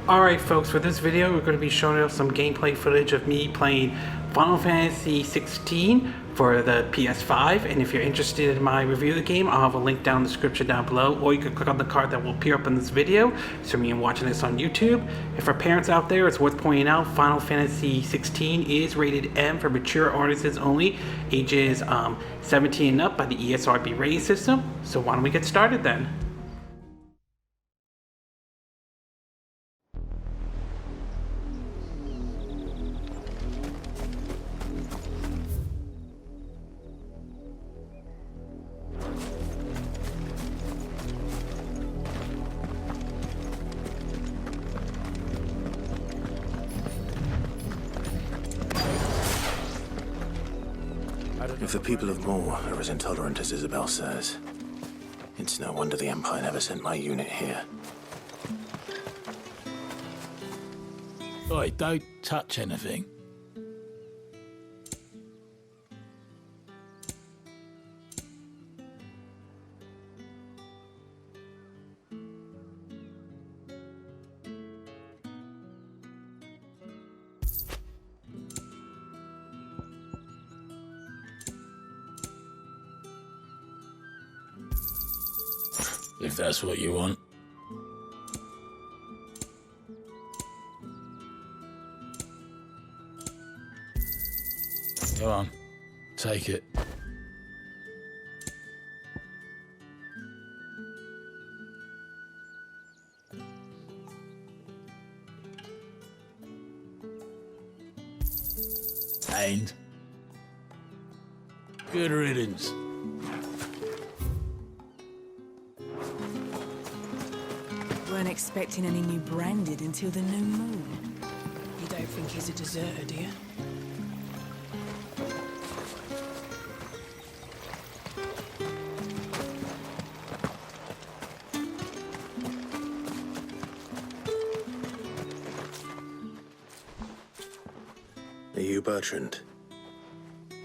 Alright folks, for this video we're going to be showing off some gameplay footage of me playing Final Fantasy 16 for the PS5, and if you're interested in my review of the game, I'll have a link down in the description down below, or you can click on the card that will appear up in this video, so me and watching this on YouTube. And for parents out there, it's worth pointing out, Final Fantasy 16 is rated M for mature audiences only, ages 17 and up by the ESRB rating system. So why don't we get started then? If the people of Moor are as intolerant as Isabel says, it's no wonder the Empire never sent my unit here. Oi, don't touch anything. If that's what you want. Go on, take it. And good riddance. Weren't expecting any new branded until the new moon. You don't think he's a deserter, do you? Are you Bertrand?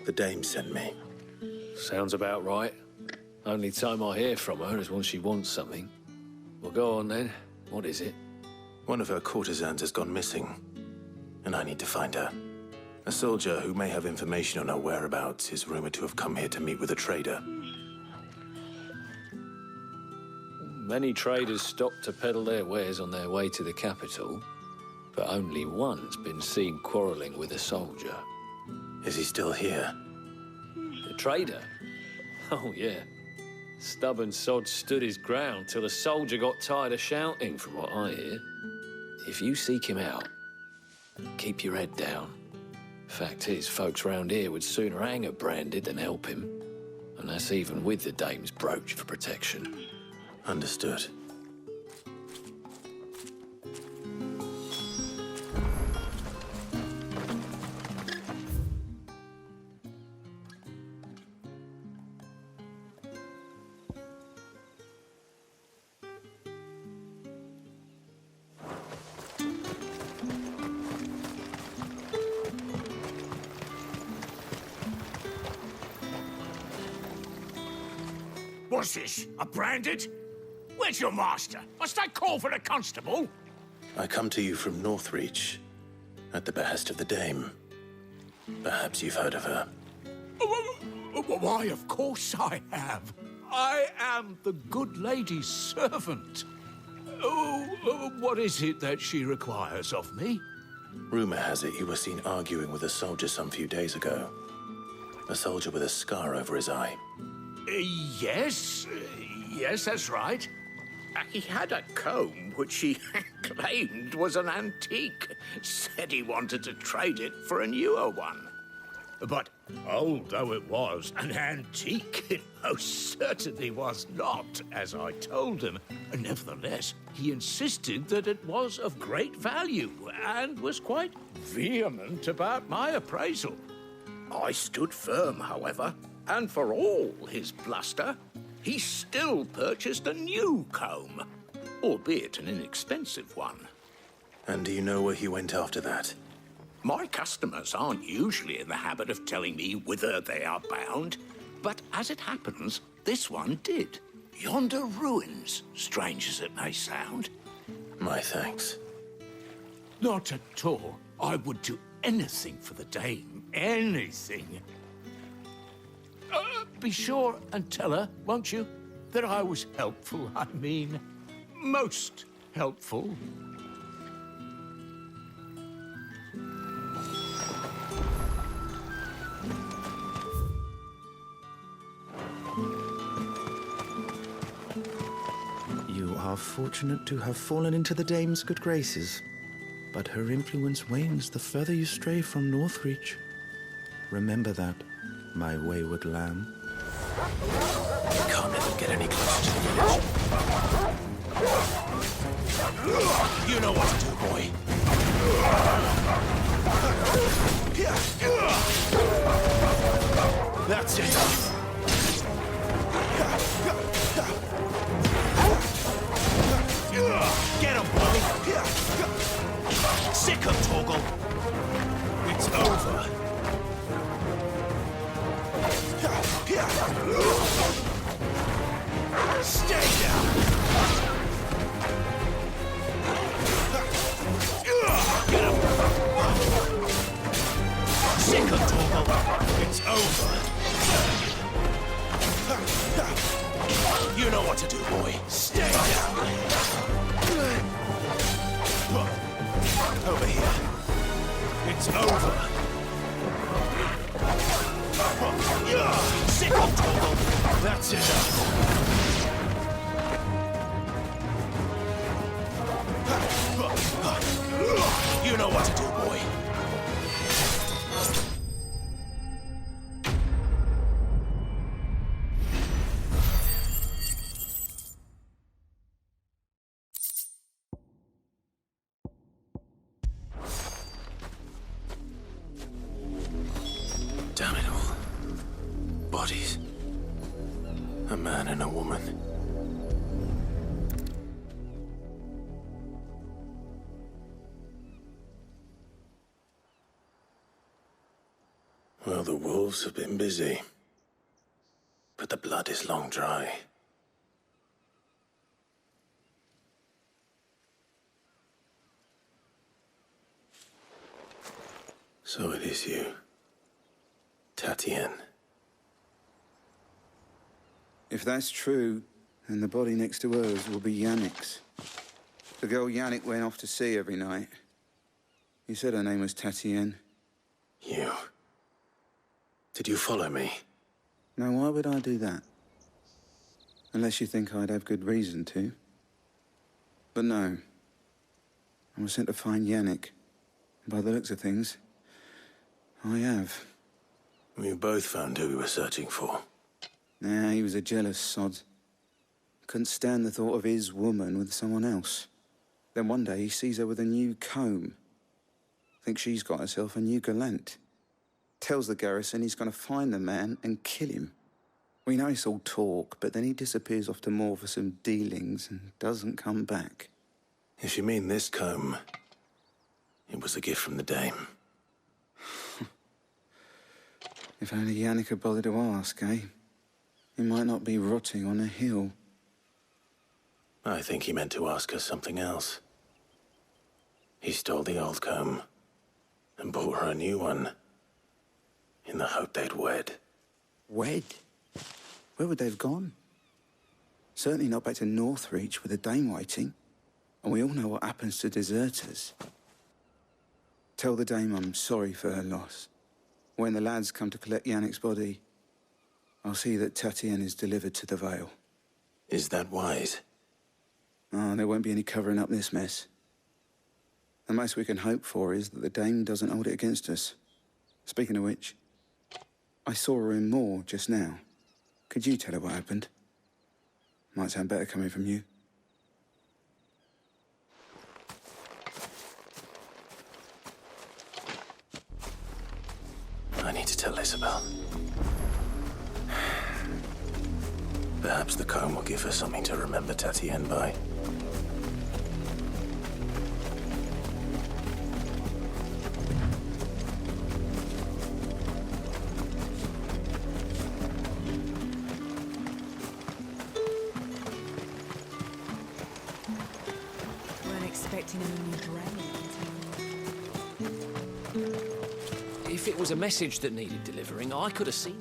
The dame sent me. Sounds about right. Only time I hear from her is when she wants something. Well, go on then. What is it? One of her courtesans has gone missing, and I need to find her. A soldier who may have information on her whereabouts is rumored to have come here to meet with a trader. Many traders stop to peddle their wares on their way to the capital, but only one's been seen quarreling with a soldier. Is he still here? The trader? Oh, yeah. Stubborn sod stood his ground till the soldier got tired of shouting, from what I hear. If you seek him out, keep your head down. Fact is, folks round here would sooner hang a branded than help him. And that's even with the dame's brooch for protection. Understood. What's this? A branded? Where's your master? Must I call for a constable? I come to you from Northreach, at the behest of the dame. Perhaps you've heard of her. Why, of course I have. I am the good lady's servant. What is it that she requires of me? Rumor has it you were seen arguing with a soldier some few days ago. A soldier with a scar over his eye. Yes, that's right. He had a comb which he claimed was an antique. Said he wanted to trade it for a newer one. But old though it was, an antique it most certainly was not, as I told him. Nevertheless, he insisted that it was of great value and was quite vehement about my appraisal. I stood firm, however, and for all his bluster, he still purchased a new comb, albeit an inexpensive one. And do you know where he went after that? My customers aren't usually in the habit of telling me whither they are bound, but as it happens, this one did. Yonder ruins, strange as it may sound. My thanks. Not at all. I would do anything for the dame. Anything. Be sure and tell her, won't you, that I was helpful. I mean, most helpful. You are fortunate to have fallen into the dame's good graces, but her influence wanes the further you stray from Northreach. Remember that, my wayward lamb. We can't let them get any closer to the village. You know what to do, boy. That's it. Get him, boy. Sick of Torgal. It's over. Stay down. Get him. Sick of Torgal. It's over. You know what to do, boy. Stay down. Over here. It's over. Sick of Torgal. That's enough. You know what to do, boy. Damn it all. Bodies. A man and a woman. Well, the wolves have been busy. But the blood is long dry. So it is you. Tatienne. If that's true, then the body next to hers will be Yannick's. The girl Yannick went off to sea every night. He said her name was Tatienne. You. Did you follow me? Now, why would I do that? Unless you think I'd have good reason to. But no. I was sent to find Yannick. By the looks of things, I have. We both found who we were searching for. Nah, he was a jealous sod. Couldn't stand the thought of his woman with someone else. Then one day he sees her with a new comb. Thinks she's got herself a new gallant. Tells the garrison he's going to find the man and kill him. We know it's all talk, but then he disappears off to Moor for some dealings and doesn't come back. If you mean this comb, it was a gift from the dame. If only Yannick had bothered to ask, eh? He might not be rotting on a hill. I think he meant to ask her something else. He stole the old comb and bought her a new one in the hope they'd wed. Wed? Where would they have gone? Certainly not back to Northreach with a dame waiting. And we all know what happens to deserters. Tell the dame I'm sorry for her loss. When the lads come to collect Yannick's body, I'll see that Tatienne is delivered to the Vale. Is that wise? Oh, there won't be any covering up this mess. The most we can hope for is that the dame doesn't hold it against us. Speaking of which, I saw her in Moor just now. Could you tell her what happened? Might sound better coming from you. I need to tell Isabel. Perhaps the comb will give her something to remember Tatienne by. Weren't expecting any new brand. If it was a message that needed delivering, I could have seen...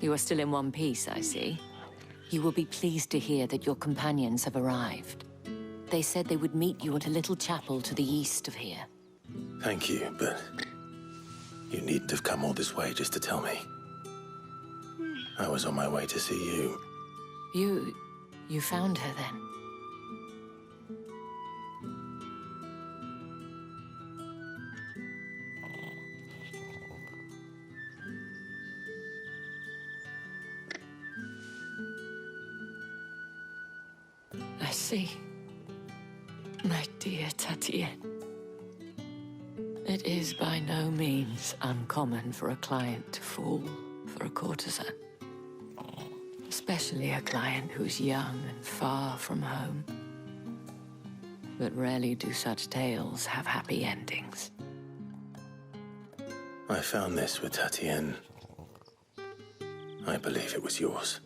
You are still in one piece, I see. You will be pleased to hear that your companions have arrived. They said they would meet you at a little chapel to the east of here. Thank you, but you needn't have come all this way just to tell me. I was on my way to see you. You found her then? I see. My dear Tatienne. It is by no means uncommon for a client to fall for a courtesan. Especially a client who's young and far from home. But rarely do such tales have happy endings. I found this with Tatienne. I believe it was yours.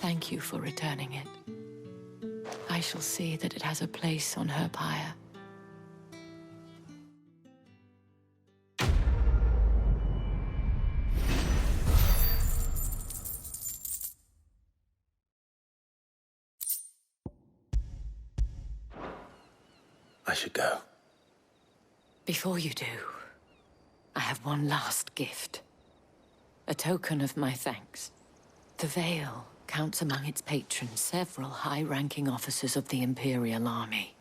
Thank you for returning it. I shall see that it has a place on her pyre. I should go. Before you do, I have one last gift. A token of my thanks. The Vale counts among its patrons several high-ranking officers of the Imperial Army.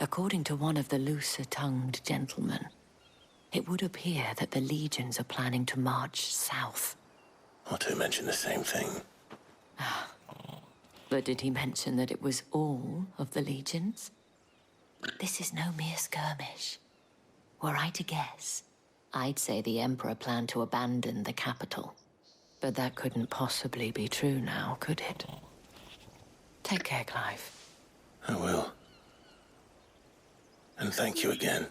According to one of the looser-tongued gentlemen, it would appear that the legions are planning to march south. Not to mention the same thing. But did he mention that it was all of the legions? This is no mere skirmish. Were I to guess, I'd say the Emperor planned to abandon the capital. But that couldn't possibly be true now, could it? Take care, Clive. I will. And thank you again.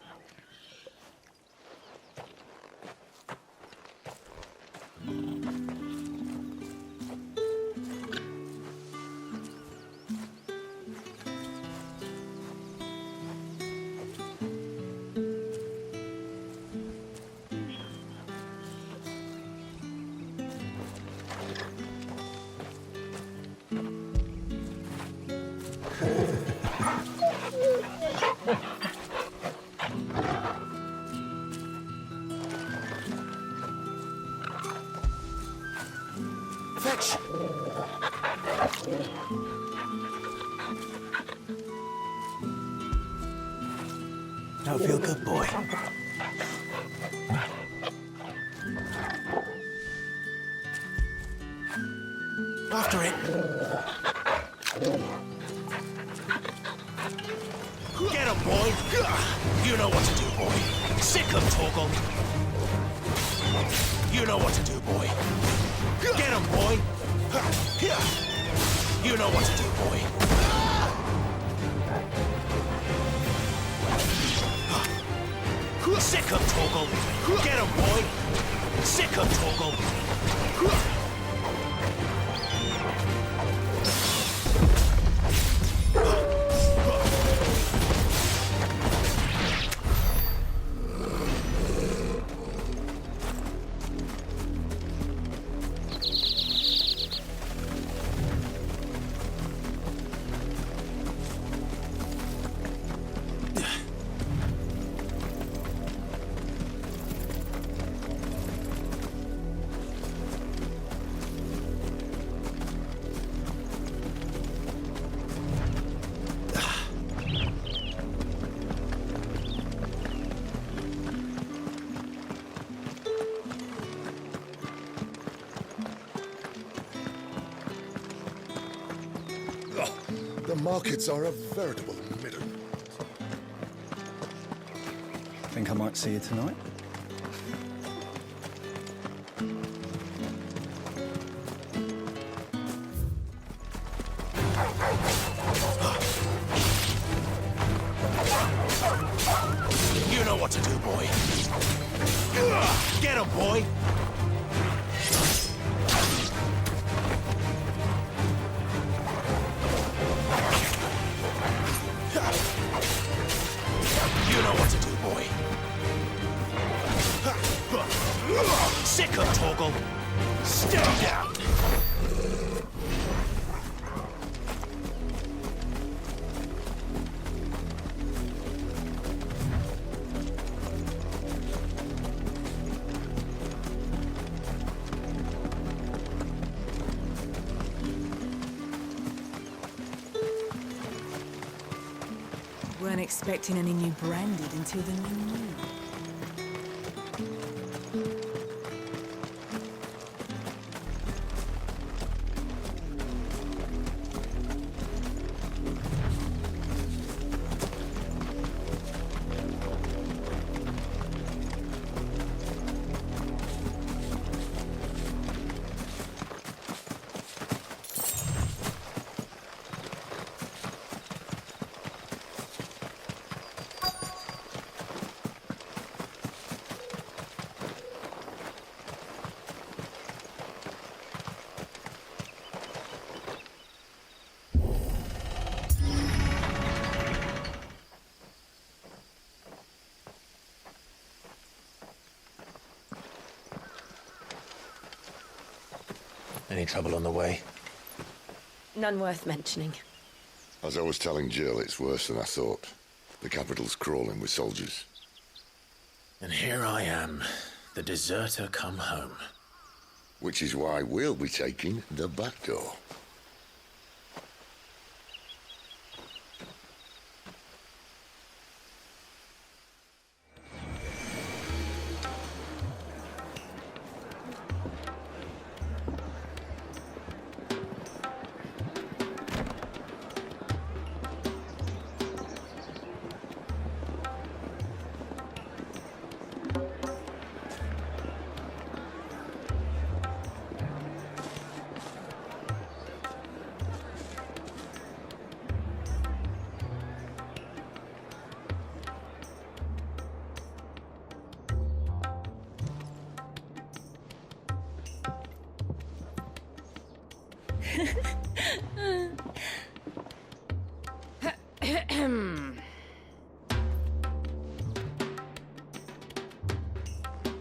Fetch! Now feel good, boy. After it. Get him, boy! You know what to do, boy. Sick him, Torgal. You know what to do, boy. Get him, boy! You know what to do, boy. Sick him, Torgal. Get him, boy! Sick him, Torgal. The markets are a veritable middle. Think I might see you tonight? You know what to do, boy. Get him, boy! Stay down! Weren't expecting any new branded until the new moon. Any trouble on the way? None worth mentioning. As I was telling Jill, it's worse than I thought. The capital's crawling with soldiers. And here I am, the deserter come home. Which is why we'll be taking the back door.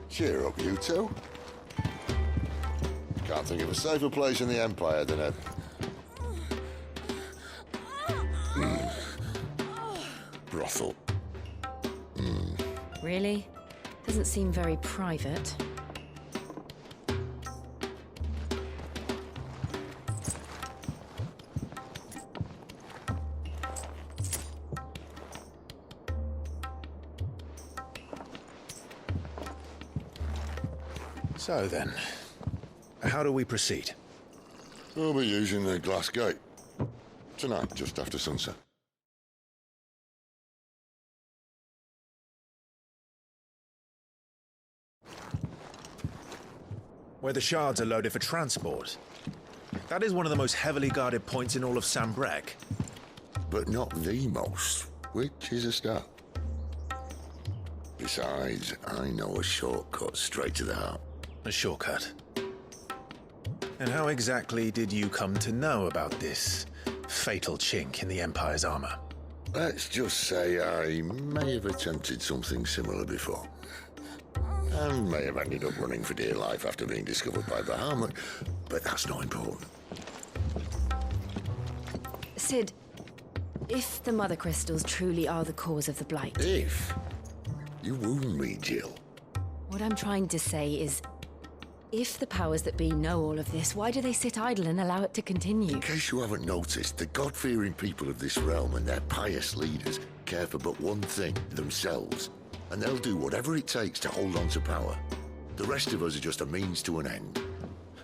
Cheer up, you two. Can't think of a safer place in the Empire than a... brothel. Really? Doesn't seem very private. So then, how do we proceed? We'll be using the glass gate. Tonight, just after sunset. Where the shards are loaded for transport. That is one of the most heavily guarded points in all of Sambrek. But not the most, which is a start. Besides, I know a shortcut straight to the heart. A shortcut. And how exactly did you come to know about this fatal chink in the Empire's armor? Let's just say I may have attempted something similar before. And may have ended up running for dear life after being discovered by Bahamut, but that's not important. Sid, if the Mother Crystals truly are the cause of the Blight... If? You wound me, Jill. What I'm trying to say is, if the powers that be know all of this, why do they sit idle and allow it to continue? In case you haven't noticed, the God-fearing people of this realm and their pious leaders care for but one thing, themselves. And they'll do whatever it takes to hold on to power. The rest of us are just a means to an end.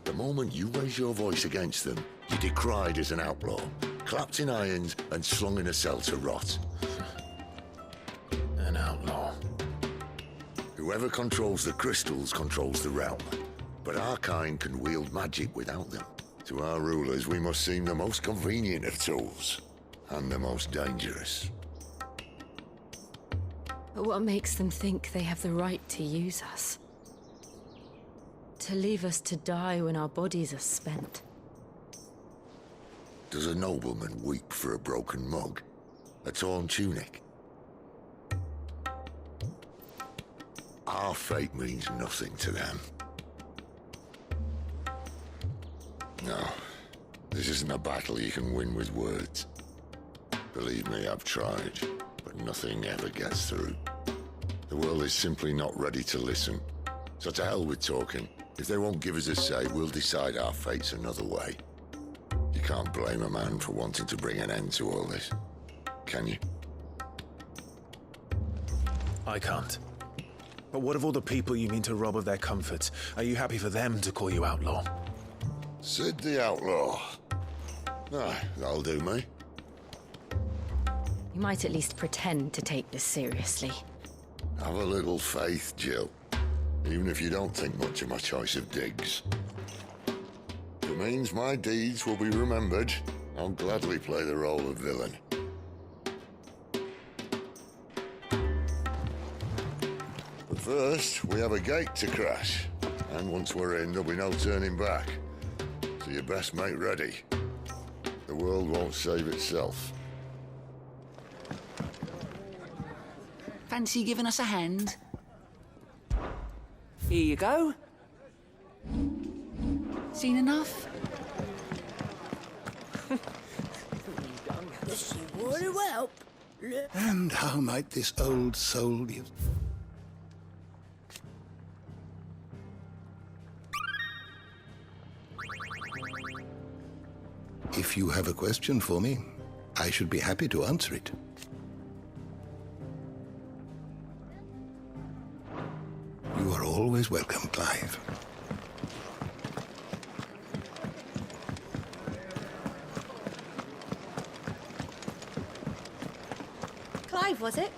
The moment you raise your voice against them, you're decried as an outlaw, clapped in irons and slung in a cell to rot. An outlaw. Whoever controls the crystals controls the realm. But our kind can wield magic without them. To our rulers, we must seem the most convenient of tools, and the most dangerous. But what makes them think they have the right to use us? To leave us to die when our bodies are spent? Does a nobleman weep for a broken mug? A torn tunic? Our fate means nothing to them. No. This isn't a battle you can win with words. Believe me, I've tried, but nothing ever gets through. The world is simply not ready to listen. So to hell with talking. If they won't give us a say, we'll decide our fates another way. You can't blame a man for wanting to bring an end to all this, can you? I can't. But what of all the people you mean to rob of their comforts? Are you happy for them to call you outlaw? Sid the Outlaw. Ah, that'll do me. You might at least pretend to take this seriously. Have a little faith, Jill. Even if you don't think much of my choice of digs. If it means my deeds will be remembered, I'll gladly play the role of villain. But first, we have a gate to crash. And once we're in, there'll be no turning back. So you best make ready. The world won't save itself. Fancy giving us a hand? Here you go. Seen enough? This would help. And how might this old soul be? If you have a question for me, I should be happy to answer it. You are always welcome, Clive. Clive, was it?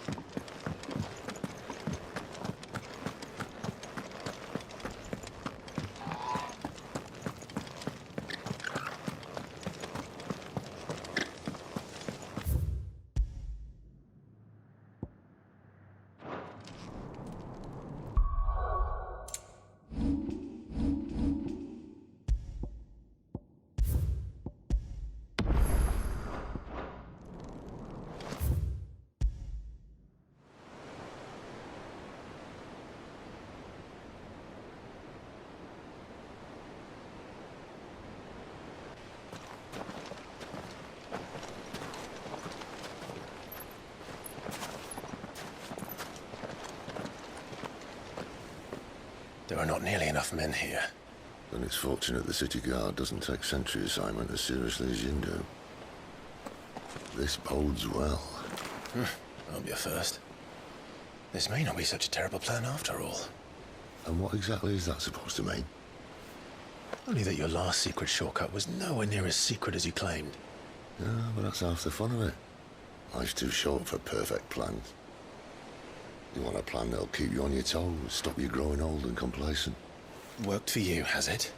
There are not nearly enough men here. Then it's fortunate the city guard doesn't take sentry assignment as seriously as you do. This bodes well. Won't be a first. This may not be such a terrible plan after all. And what exactly is that supposed to mean? Only that your last secret shortcut was nowhere near as secret as you claimed. Yeah, but that's half the fun of it. Life's too short for perfect plans. You want a plan that'll keep you on your toes, stop you growing old and complacent. Worked for you, has it?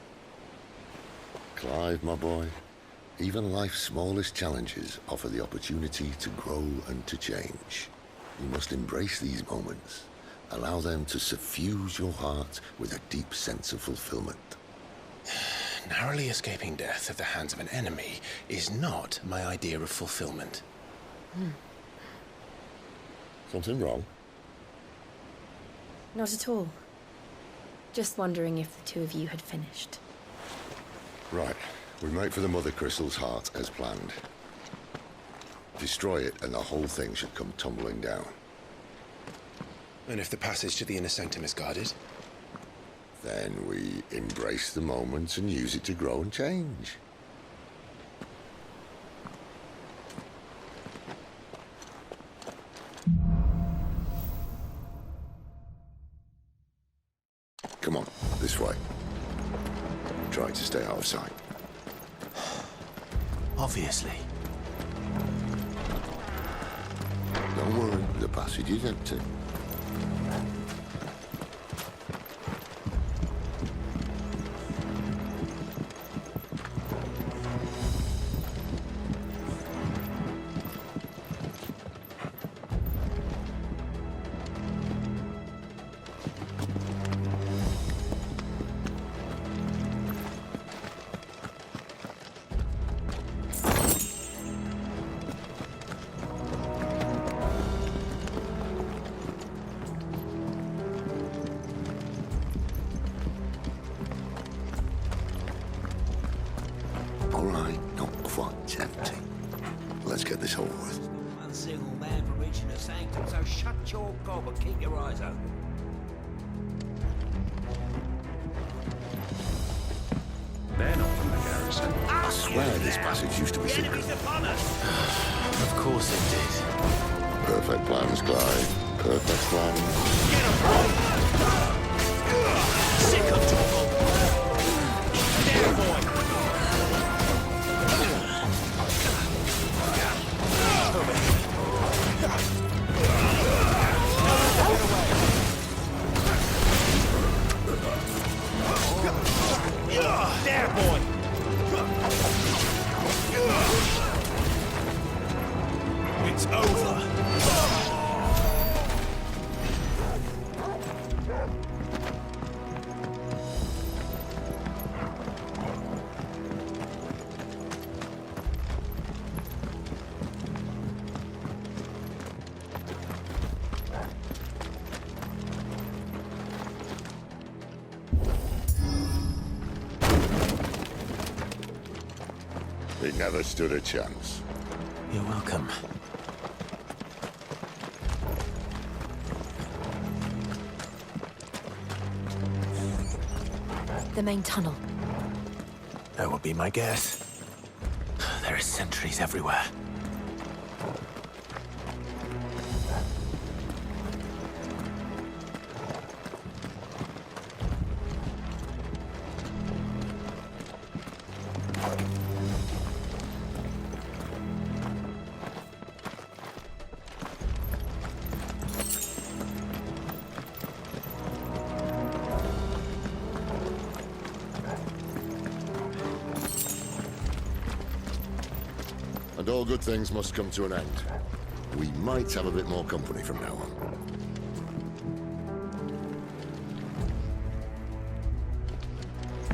Clive, my boy, even life's smallest challenges offer the opportunity to grow and to change. You must embrace these moments. Allow them to suffuse your heart with a deep sense of fulfillment. Narrowly escaping death at the hands of an enemy is not my idea of fulfillment. Something wrong? Not at all. Just wondering if the two of you had finished. Right. We make for the Mother Crystal's heart as planned. Destroy it and the whole thing should come tumbling down. And if the passage to the inner sanctum is guarded? Then we embrace the moment and use it to grow and change. Come on, this way. Try to stay out of sight. Obviously. Don't worry, the passage is empty. quite tempting. Let's get this over with. One single man for reaching the sanctum, so shut your gob and keep your eyes open. They're not from the garrison. I swear this passage used to be secret. Of course it did. Perfect plans, Clyde. Perfect plans. Sick of trouble. There, boy. There, boy. It's over. He never stood a chance. You're welcome. The main tunnel. That would be my guess. There are sentries everywhere. And all good things must come to an end. We might have a bit more company from now on.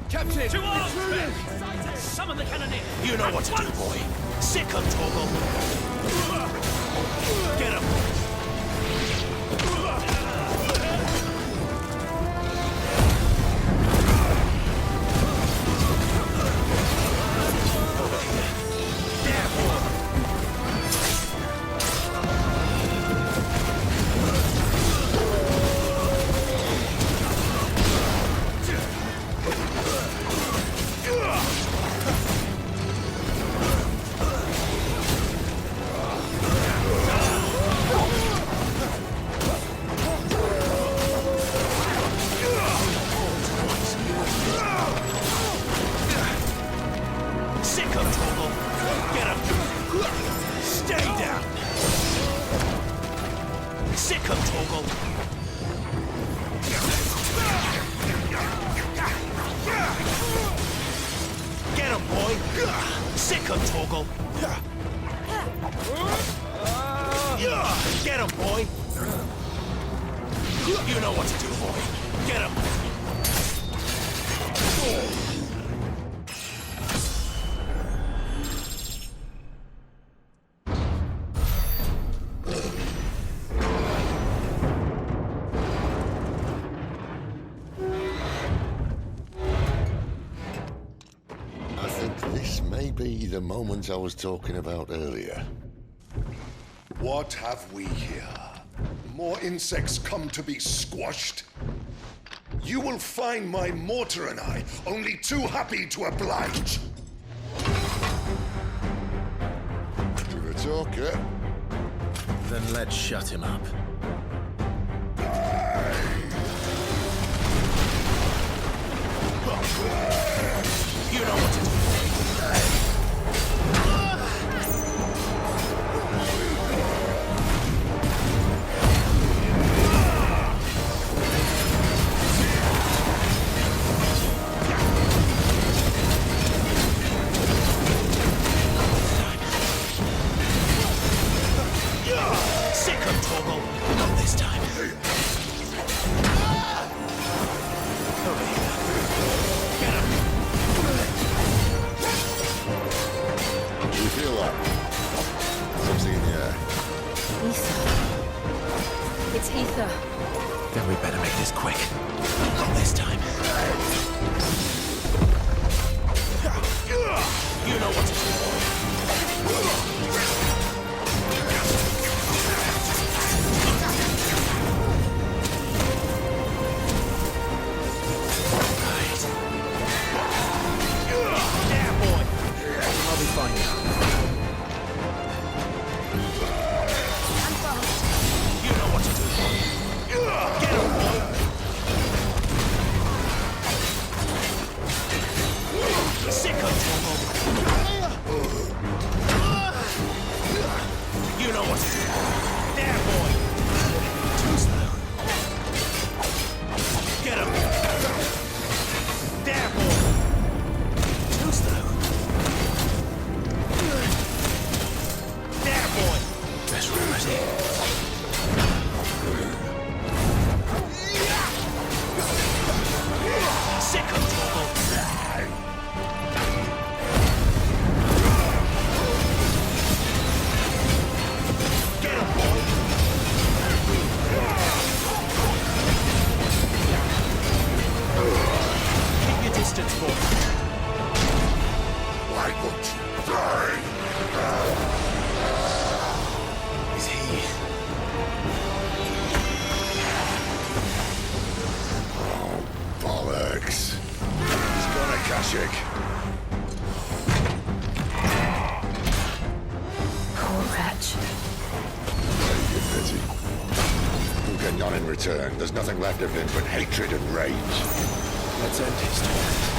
Captain! To arms, men! Summon the cannoneer! You know what to do, boy. Sick of Torgal. Get him! Get him, boy! You know what to do, boy. Get him! I think this may be the moment I was talking about earlier. What have we here? More insects come to be squashed? You will find my mortar and I only too happy to oblige. To the talker. Then let's shut him up. You know what to do. Not this time. Over here. Get him! magic. Poor wretch. Take it, pity. We'll get none in return. There's nothing left of him but hatred and rage. Let's end his torment.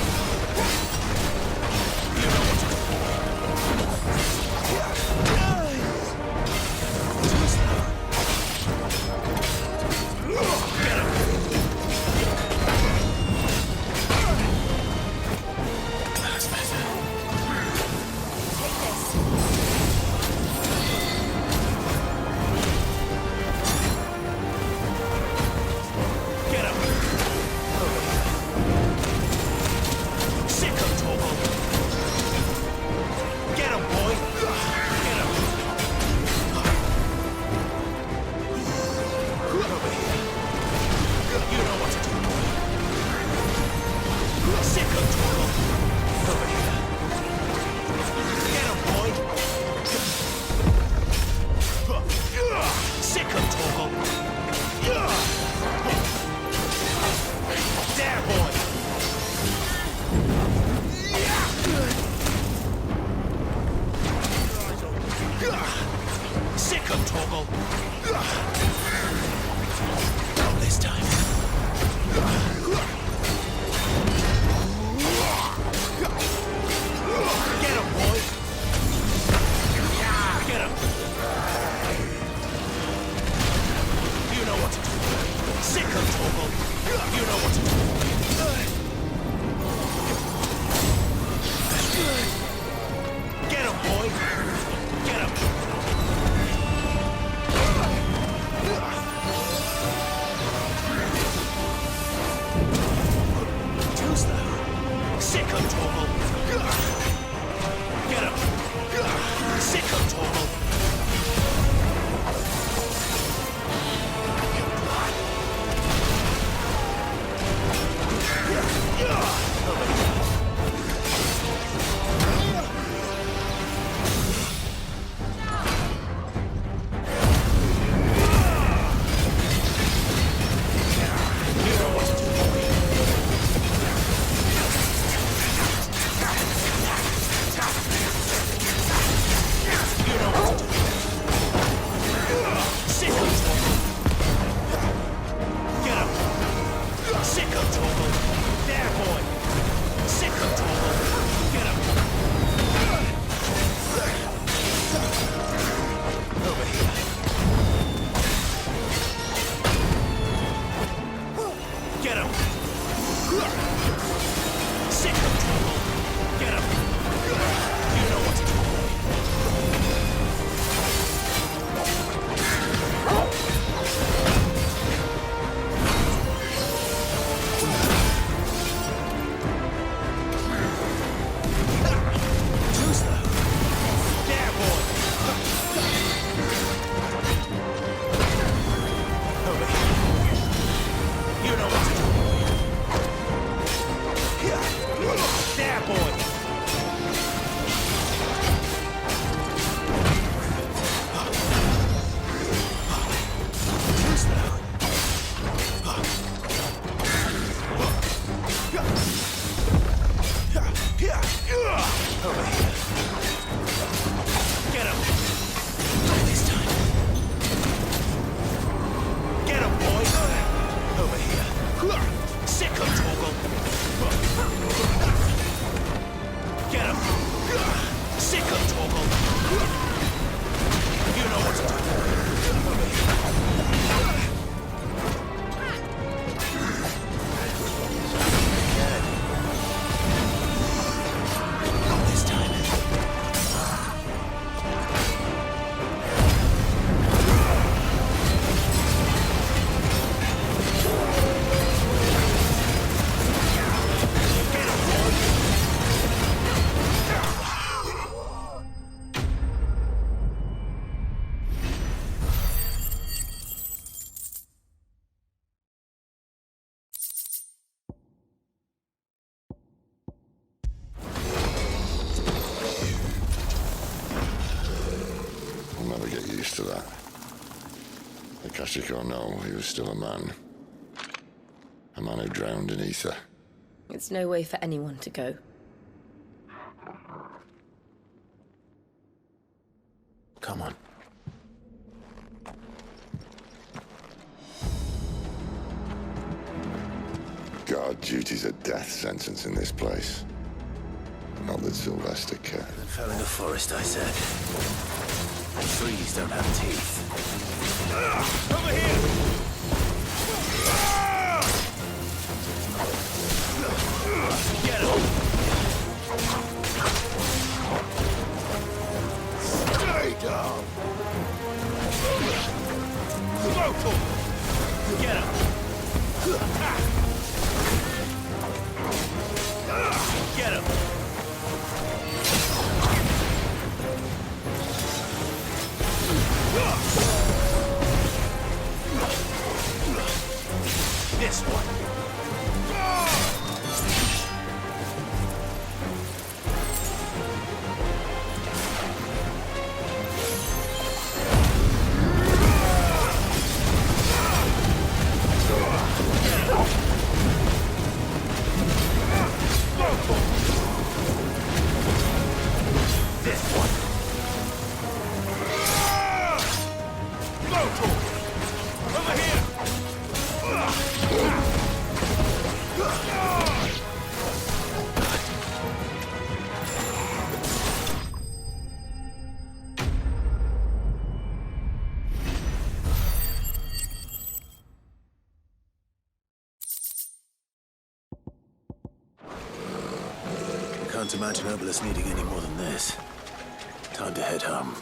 used to that. Akashic or no, he was still a man. A man who drowned in ether. It's no way for anyone to go. Come on. Guard duty's a death sentence in this place. Not that Sylvester cared. And fell in the forest, I said. Trees don't have teeth. Over here! Get him! Stay down! Get him! Get him! This one. Can't imagine Obelisk needing any more than this. Time to head home.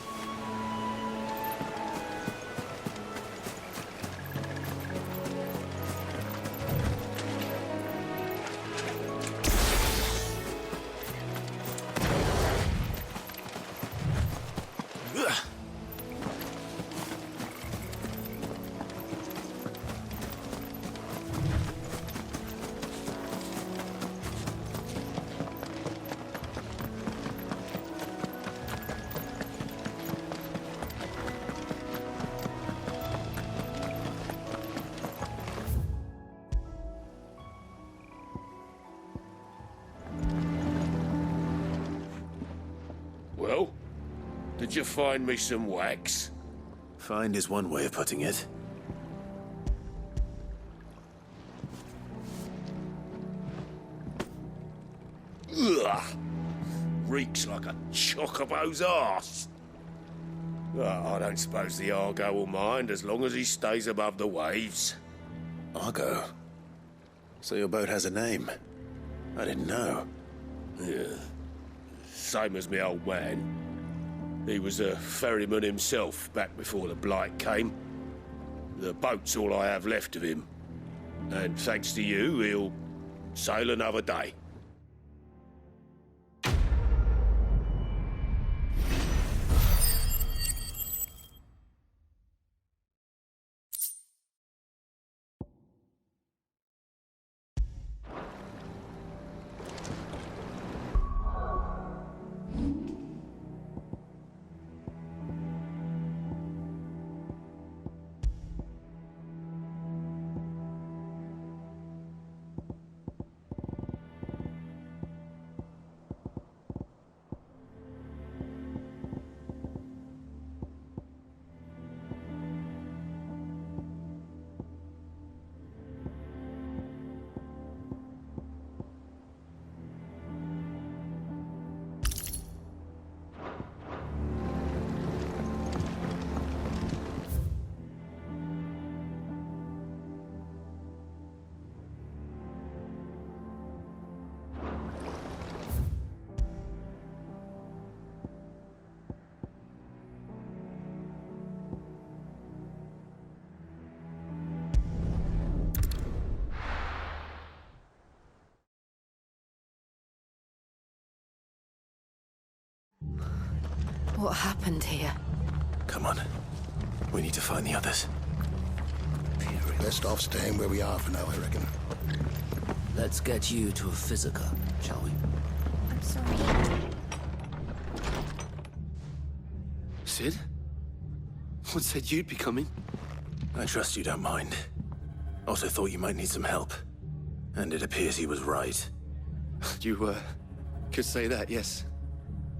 Well, did you find me some wax? Find is one way of putting it. Ugh! Reeks like a chocobo's arse. I don't suppose the Argo will mind as long as he stays above the waves. Argo? So your boat has a name? I didn't know. Yeah. Same as me old man. He was a ferryman himself back before the Blight came. The boat's all I have left of him. And thanks to you, he'll sail another day. What happened here? Come on. We need to find the others. Best off staying where we are for now, I reckon. Let's get you to a physica, shall we? I'm sorry. Sid? What said you'd be coming? I trust you don't mind. Also thought you might need some help. And it appears he was right. You, could say that, yes.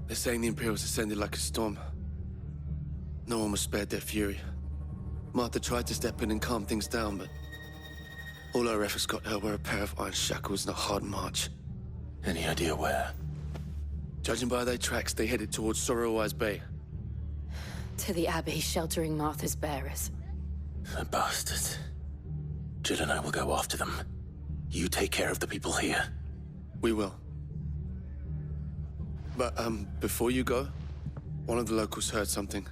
They're saying the Imperials descended like a storm. No one was spared their fury. Martha tried to step in and calm things down, but all her efforts got her were a pair of iron shackles and a hard march. Any idea where? Judging by their tracks, they headed towards Sorrowwise Bay. To the Abbey, sheltering Martha's bearers. The bastards. Jill and I will go after them. You take care of the people here. We will. But, before you go, one of the locals heard something.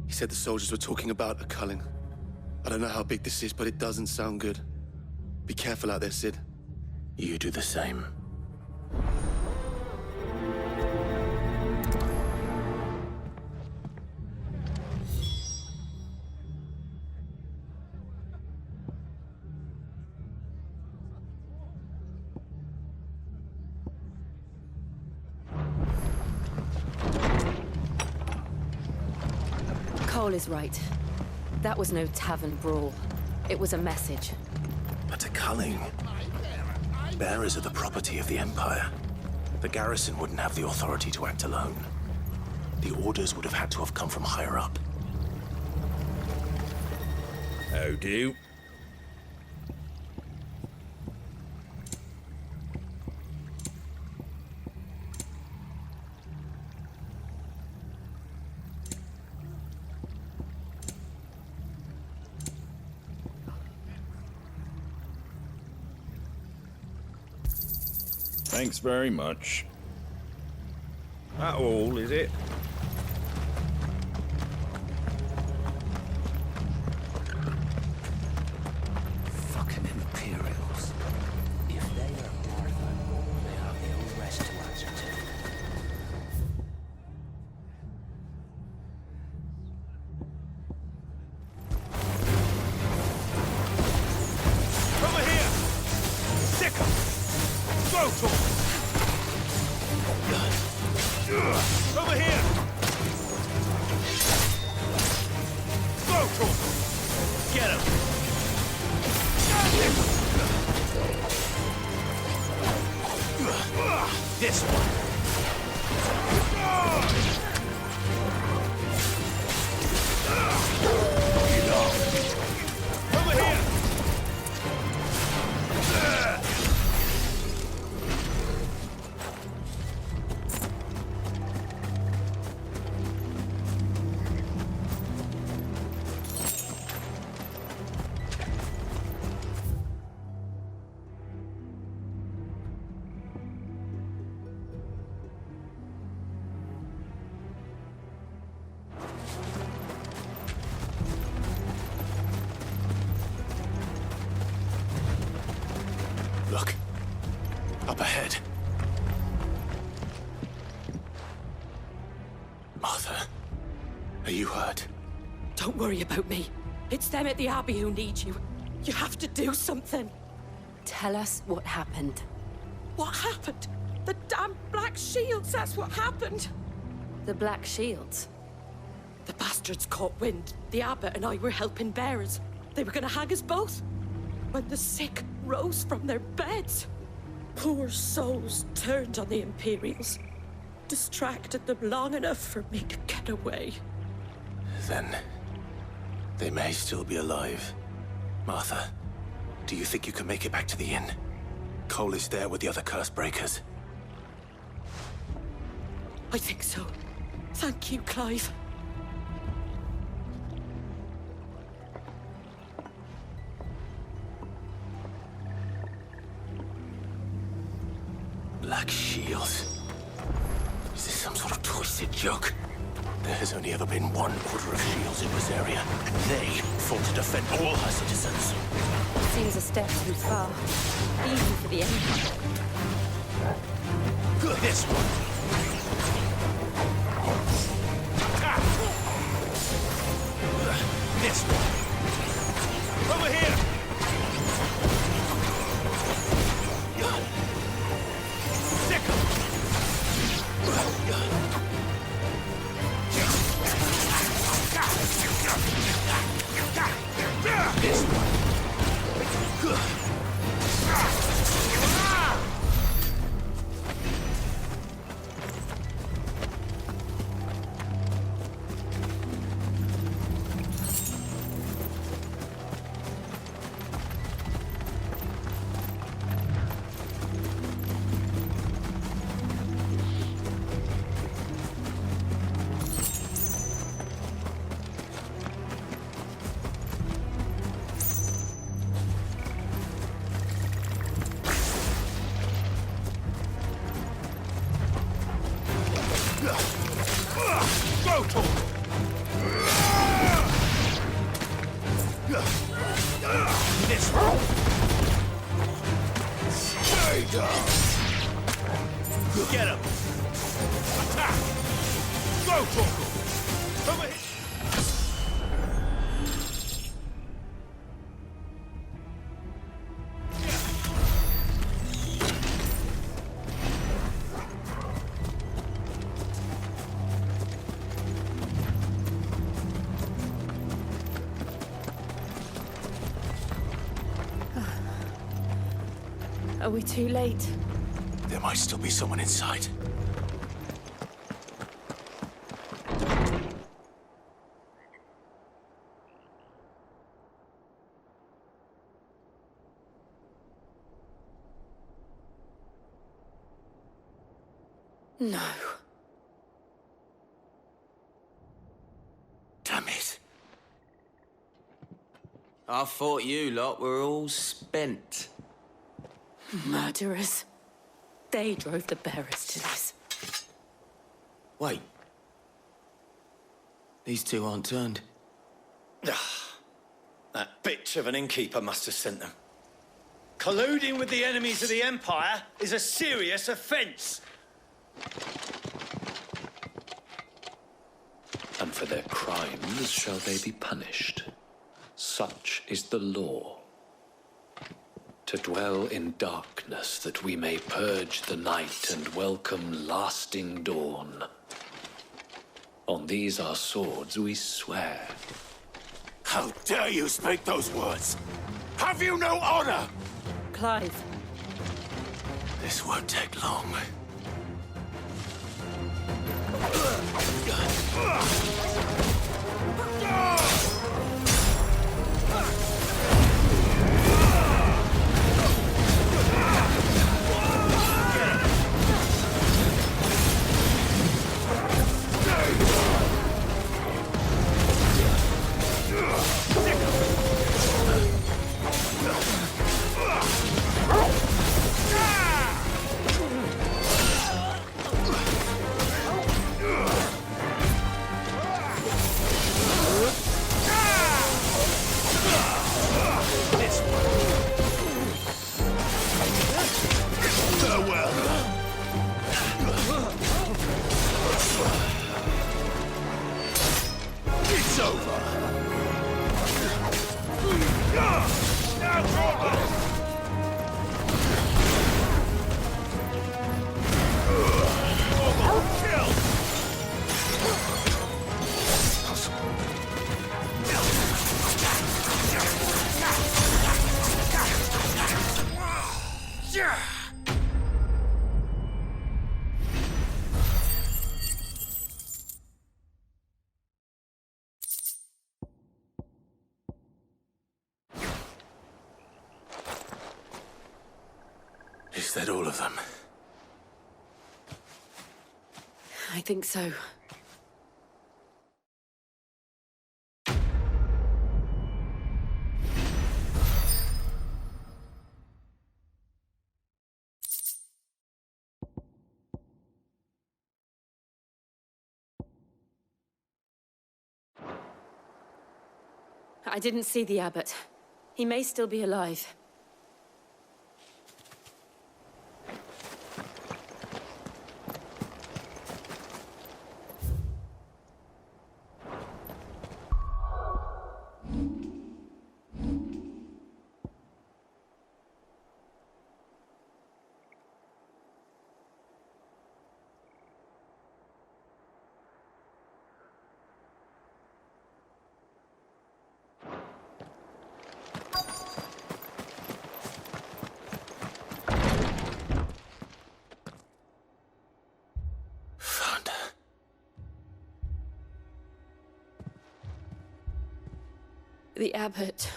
He said the soldiers were talking about a culling. I don't know how big this is, but it doesn't sound good. Be careful out there, Sid. You do the same. Cole is right. That was no tavern brawl. It was a message. But a culling? Bearers are the property of the Empire. The garrison wouldn't have the authority to act alone. The orders would have had to have come from higher up. How do? Thanks very much. That all, is it? Fucking Imperials. If they are Martha, they have the old rest to answer to. Over here! Sick 'em! Throw to 'em! Over here! Throw to 'em! Get 'em! This one! Over here! Look. Up ahead. Martha, are you hurt? Don't worry about me. It's them at the Abbey who need you. You have to do something. Tell us what happened. What happened? The damn Black Shields, that's what happened. The Black Shields? The bastards caught wind. The abbot and I were helping bearers. They were gonna hang us both. When the sick rose from their beds, poor souls turned on the Imperials. Distracted them long enough for me to get away. Then they may still be alive. Martha, do you think you can make it back to the inn? Cole is there with the other curse breakers. I think so. Thank you, Clive. Black Shields. Is this some sort of twisted joke? There has only ever been one order of shields in this area, and they fought to defend all her citizens. Seems a step too far. Even for the Empire. This one! This one! Over here! Sick 'em! This one! Attack! Go, Torgal! Over here! Are we too late? There might still be someone inside. No. Damn it. I thought you lot were all spent. Murderers. They drove the bearers to this. Wait. These two aren't turned. That bitch of an innkeeper must have sent them. Colluding with the enemies of the Empire is a serious offence. And for their crimes shall they be punished. Such is the law. To dwell in darkness that we may purge the night and welcome lasting dawn. On these our swords we swear. How dare you speak those words? Have you no honor? Clive. This won't take long. Is that all of them? I think so. I didn't see the abbot. He may still be alive. The abbot.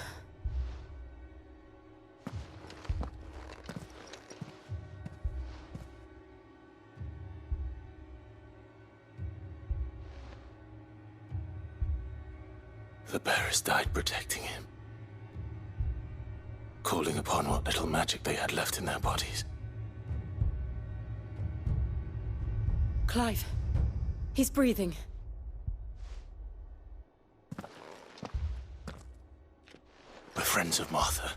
The bearers died protecting him, calling upon what little magic they had left in their bodies. Clive. He's breathing. We're friends of Martha.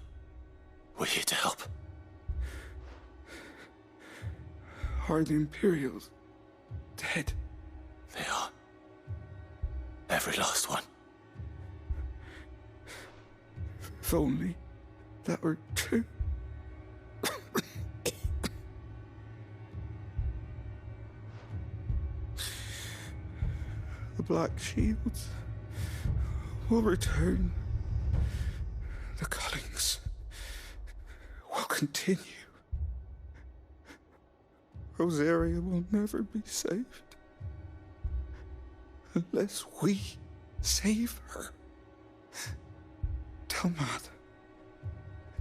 We're here to help. Are the Imperials dead? They are. Every last one. If only that were true. The Black Shields will return. The Cullings will continue. Rosaria will never be saved unless we save her. Tell Matt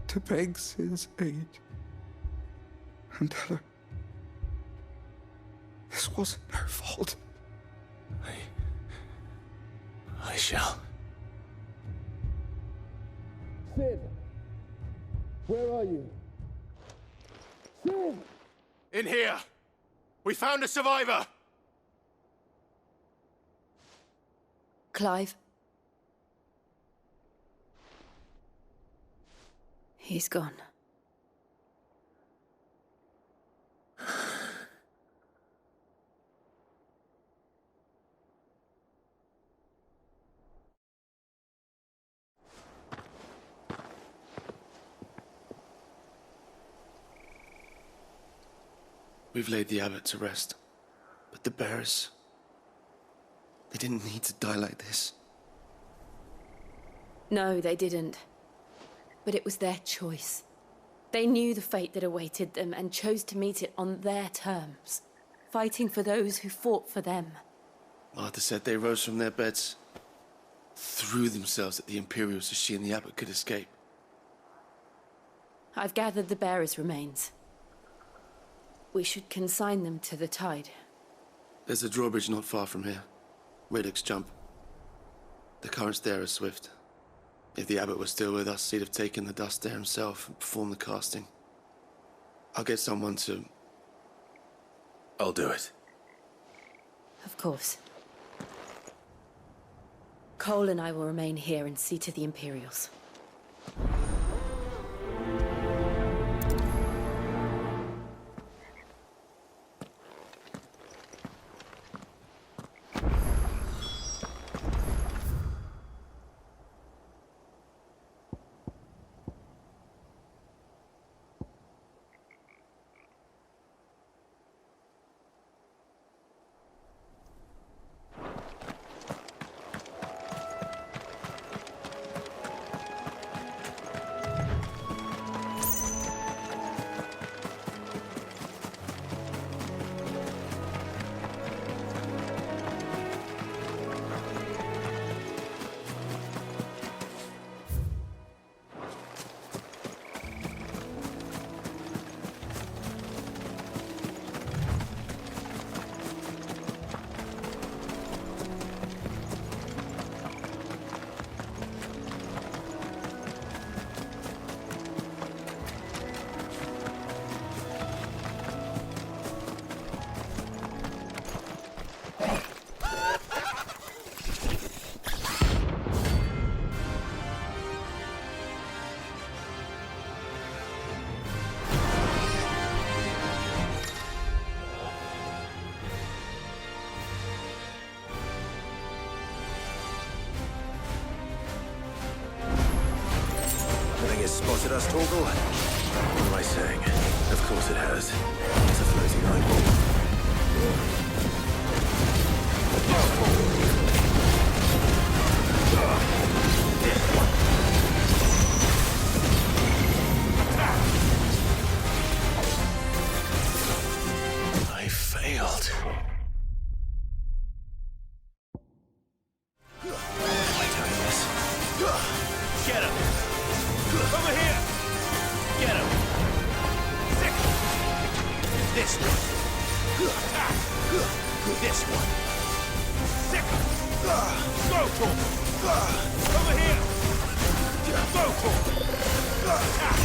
to beg Cid's aid and tell her this wasn't her fault. I shall. Cid! Where are you? Cid! In here! We found a survivor! Clive. He's gone. We've laid the abbot to rest. But the bearers... they didn't need to die like this. No, they didn't. But it was their choice. They knew the fate that awaited them and chose to meet it on their terms, fighting for those who fought for them. Martha said they rose from their beds, threw themselves at the Imperials so she and the abbot could escape. I've gathered the bearers' remains. We should consign them to the tide. There's a drawbridge not far from here. Radix Jump. The currents there are swift. If the abbot was still with us, he'd have taken the dust there himself and performed the casting. I'll get someone to... I'll do it. Of course. Cole and I will remain here and see to the Imperials. Spotted us, Torgal? What am I saying? Of course it has. It's a floating eyeball. I failed. Am I doing this? Get him! Over here! Get him! Sick! This one! Attack! This one! Sick! Go for him! Over here! Go for him! Attack!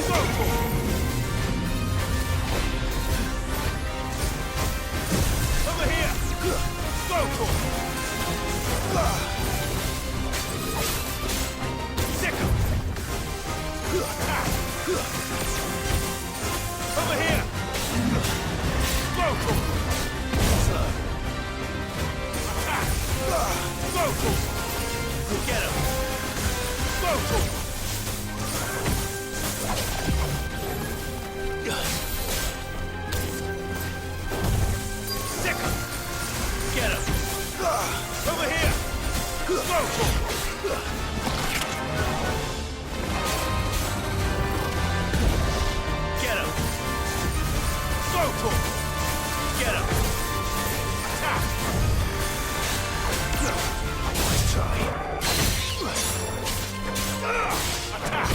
Go for him! Over here! Go for him! Sick him! Over here! Get him! Go for him! Get him! Attack! Nice try. Attack!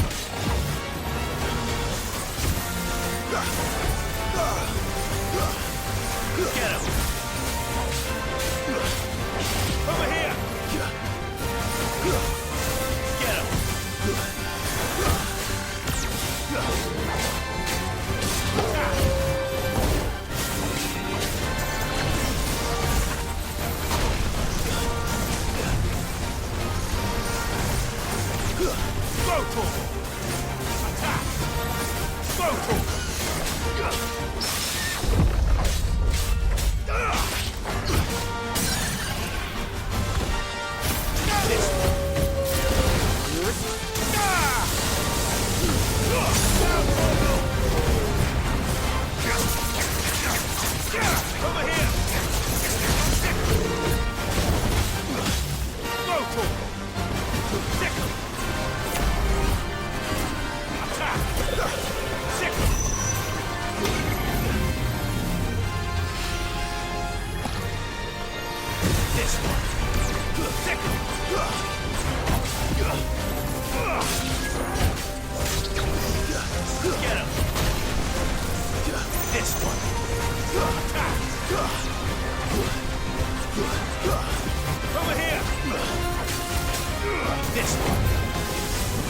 Get him! Over here! Get him! Go for him! Attack! Go for him! Over here! Go for him! Sick him! Attack! Sick him! This one! Sick him! Get him! This one! Attack! Over here! This one!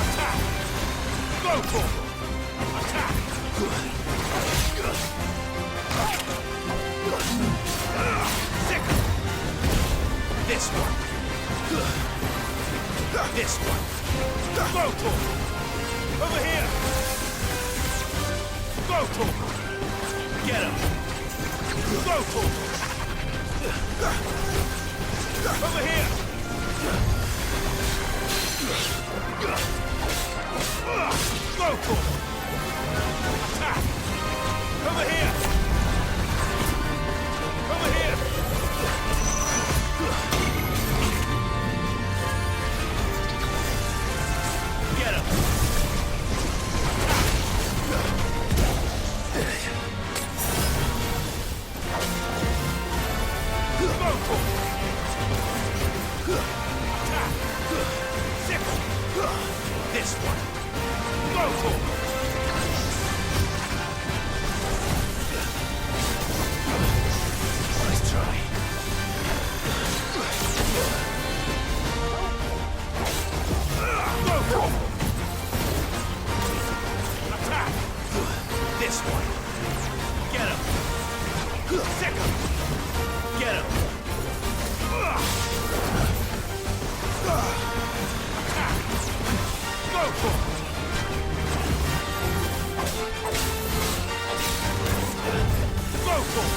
Attack! Go for him! Attack! Sick him! This one! This one! Go for him! Over here! Go for him! Get him! Go for him! Over here! Go for him! Attack! Over here! Over here! Get him! Go for him! Attack! Sick him! This one! Go for him! Nice try. Go for him! Attack! This one! Get him! Sick him! Get him! Attack! Go for him! Go for him!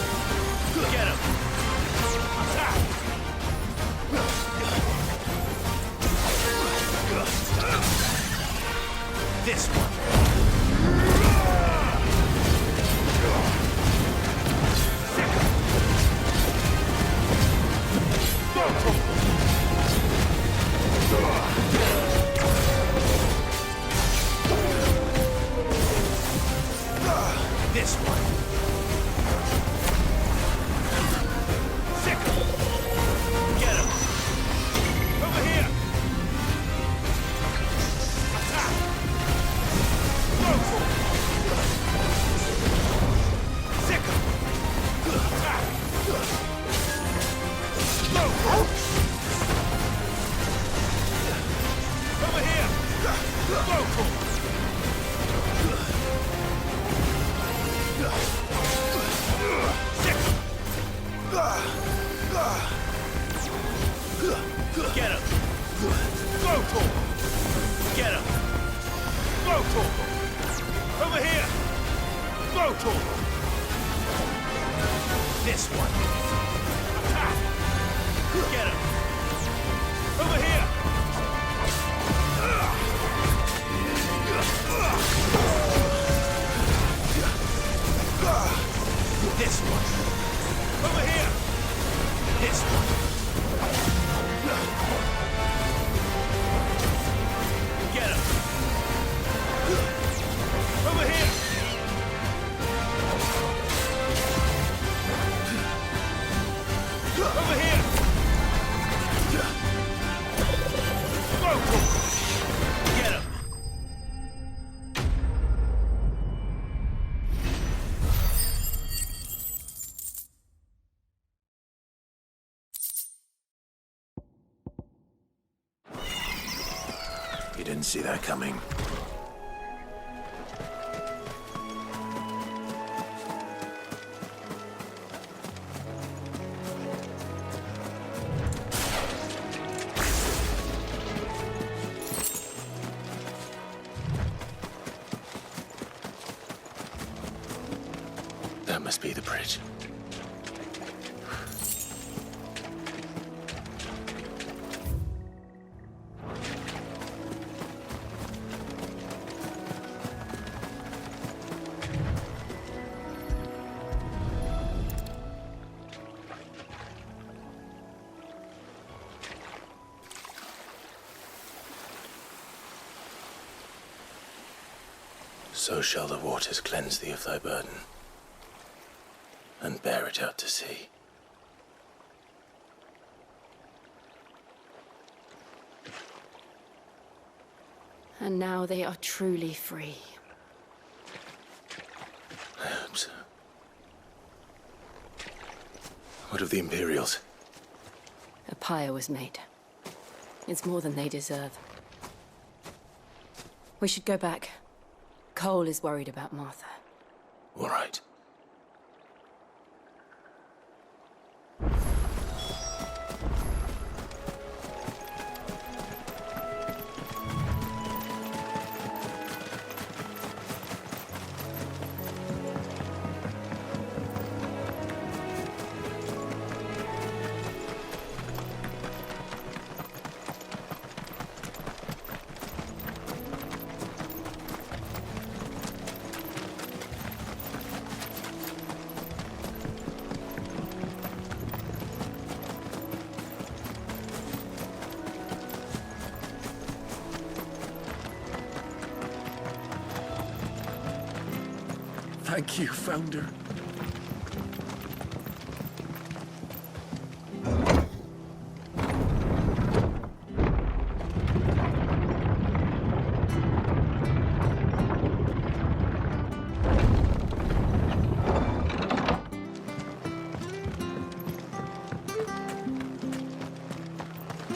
Get him! Attack! This one! Sick him! Go for him! This one. Sick him. Get him. Over here. Attack. Go for him. Sick him. Attack. Go for him. Over here. Go for him. Sick him. Get him. Go for him. Get him. Go for him. Over here. Go for him. This one. Attack. Get him. Over here. This one. Over here. This one. you didn't see that coming. That must be the bridge. So shall the waters cleanse thee of thy burden, and bear it out to sea. And now they are truly free. I hope so. What of the Imperials? A pyre was made. It's more than they deserve. We should go back. Cole is worried about Martha. All right. Thank you, Founder.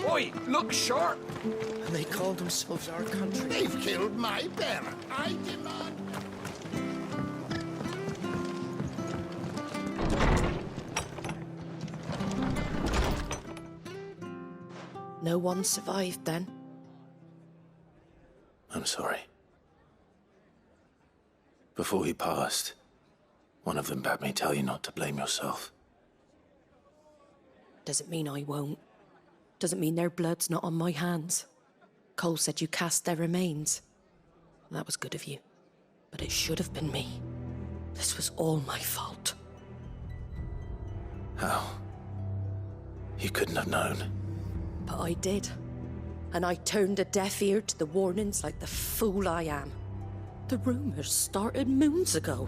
Oi, look sharp! And they call themselves our country. They've killed my bearer. I demand. No one survived then? I'm sorry. Before he passed, one of them bade me tell you not to blame yourself. Doesn't mean I won't. Doesn't mean their blood's not on my hands. Cole said you cast their remains. That was good of you. But it should have been me. This was all my fault. How? You couldn't have known. But I did. And I turned a deaf ear to the warnings like the fool I am. The rumours started moons ago.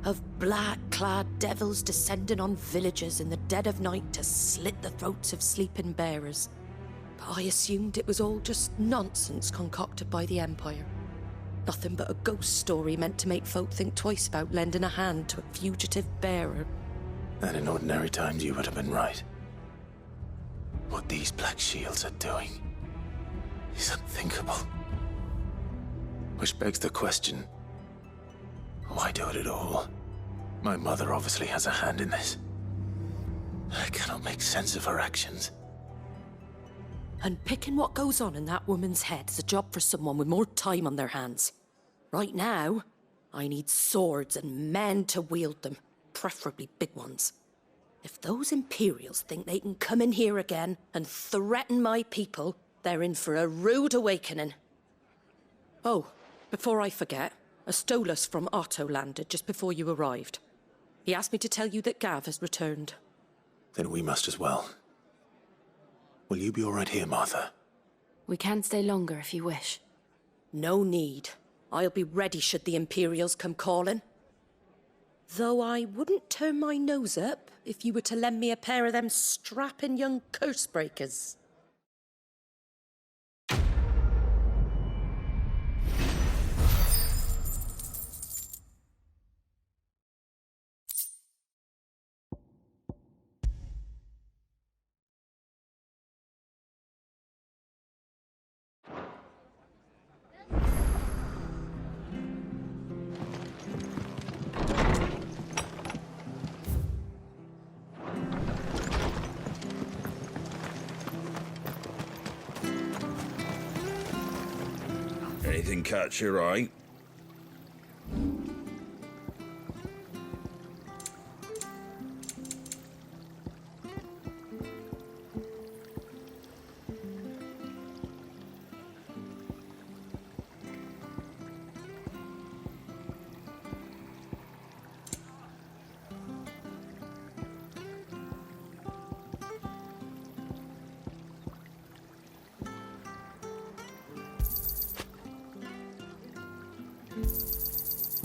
Of black-clad devils descending on villages in the dead of night to slit the throats of sleeping bearers. But I assumed it was all just nonsense concocted by the Empire. Nothing but a ghost story meant to make folk think twice about lending a hand to a fugitive bearer. And in ordinary times you would have been right. What these Black Shields are doing is unthinkable. Which begs the question, why do it at all? My mother obviously has a hand in this. I cannot make sense of her actions. And picking what goes on in that woman's head is a job for someone with more time on their hands. Right now, I need swords and men to wield them, preferably big ones. If those Imperials think they can come in here again and threaten my people, they're in for a rude awakening. Oh, before I forget, a Stolus from Otto landed just before you arrived. He asked me to tell you that Gav has returned. Then we must as well. Will you be all right here, Martha? We can stay longer if you wish. No need. I'll be ready should the Imperials come calling. Though I wouldn't turn my nose up if you were to lend me a pair of them strapping young curse-breakers. Anything catch your eye?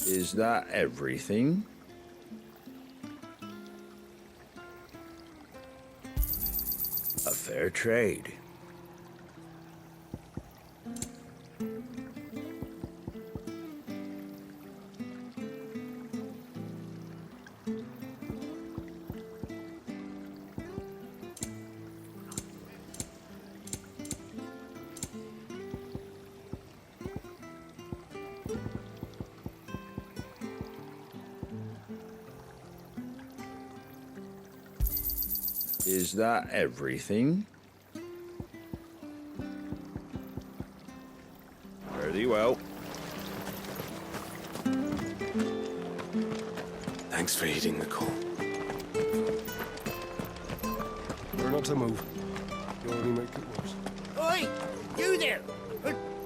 Is that everything? A fair trade. Is that everything? Very well. Thanks for heeding the call. We're not to move. You'll only make it worse. Oi! You there!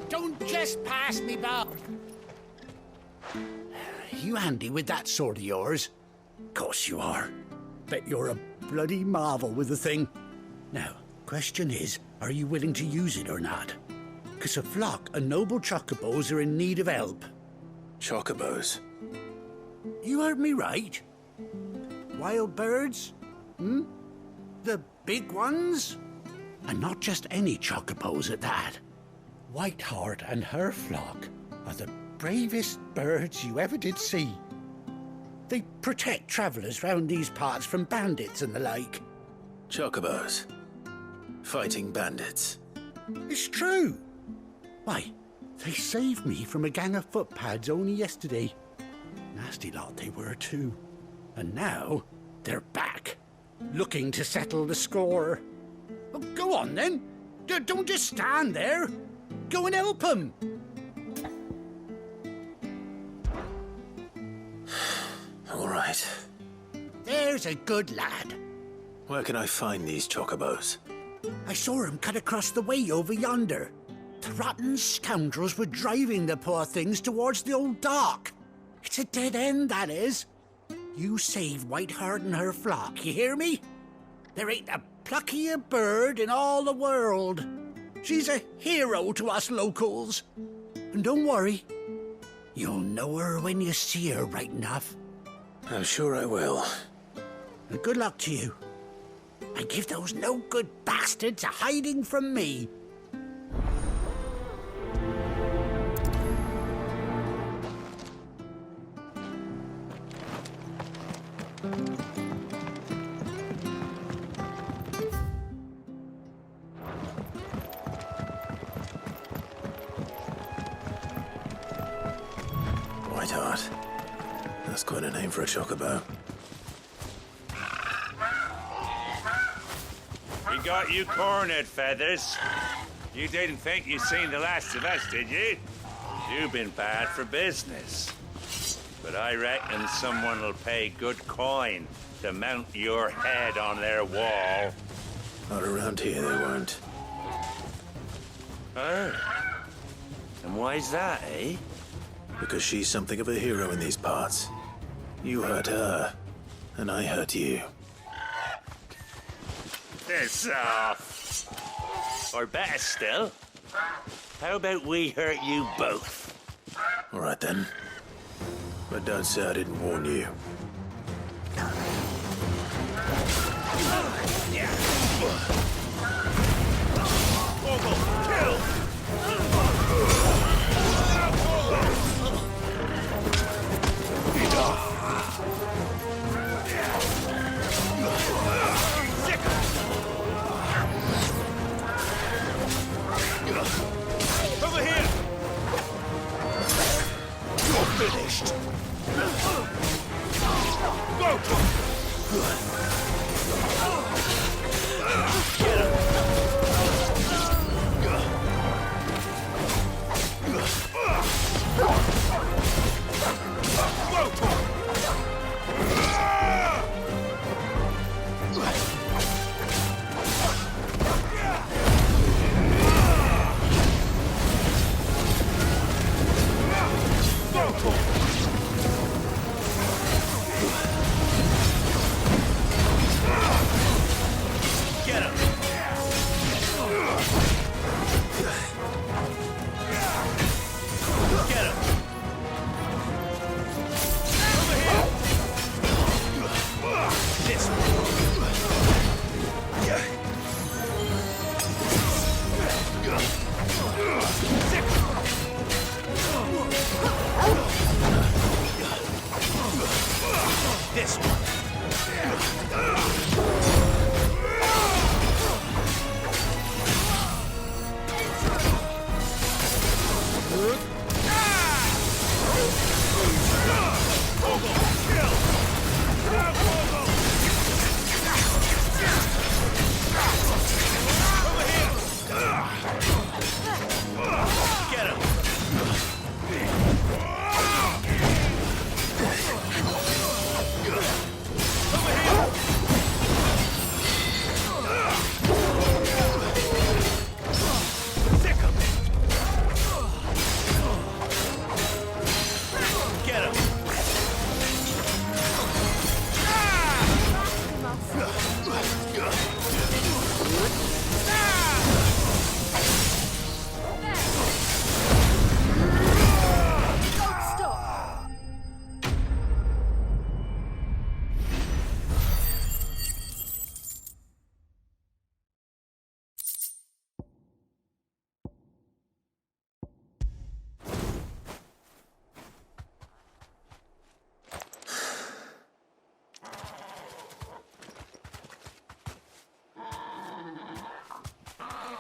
Don't just pass me by. You handy with that sword of yours? Course you are. Bet you're a bloody marvel with the thing. Now, question is, are you willing to use it or not? 'Cause a flock of noble chocobos are in need of help. Chocobos? You heard me right. Wild birds? Hmm? The big ones? And not just any chocobos at that. Whiteheart and her flock are the bravest birds you ever did see. They protect travellers round these parts from bandits and the like. Chocobos? Fighting bandits? It's true. Why, they saved me from a gang of footpads only yesterday. Nasty lot they were too. And now, they're back, looking to settle the score. Well, go on then. Don't just stand there. Go and help them. All right. There's a good lad. Where can I find these chocobos? I saw him cut across the way over yonder. The rotten scoundrels were driving the poor things towards the old dock. It's a dead end, that is. You save Whiteheart and her flock, you hear me? There ain't a pluckier bird in all the world. She's a hero to us locals. And don't worry, you'll know her when you see her right enough. I'm sure I will. And good luck to you. And give those no-good bastards a hiding from me. Whiteheart. That's quite a name for a chocobo. We got you cornered, Feathers. You didn't think you'd seen the last of us, did you? You've been bad for business. But I reckon someone will pay good coin to mount your head on their wall. Not around here, they won't. Oh. And why's that, eh? Because she's something of a hero in these parts. You hurt her, and I hurt you. Piss off. Or better still, how about we hurt you both? All right then. But don't say I didn't warn you. Kill! Over here! You're finished! Go!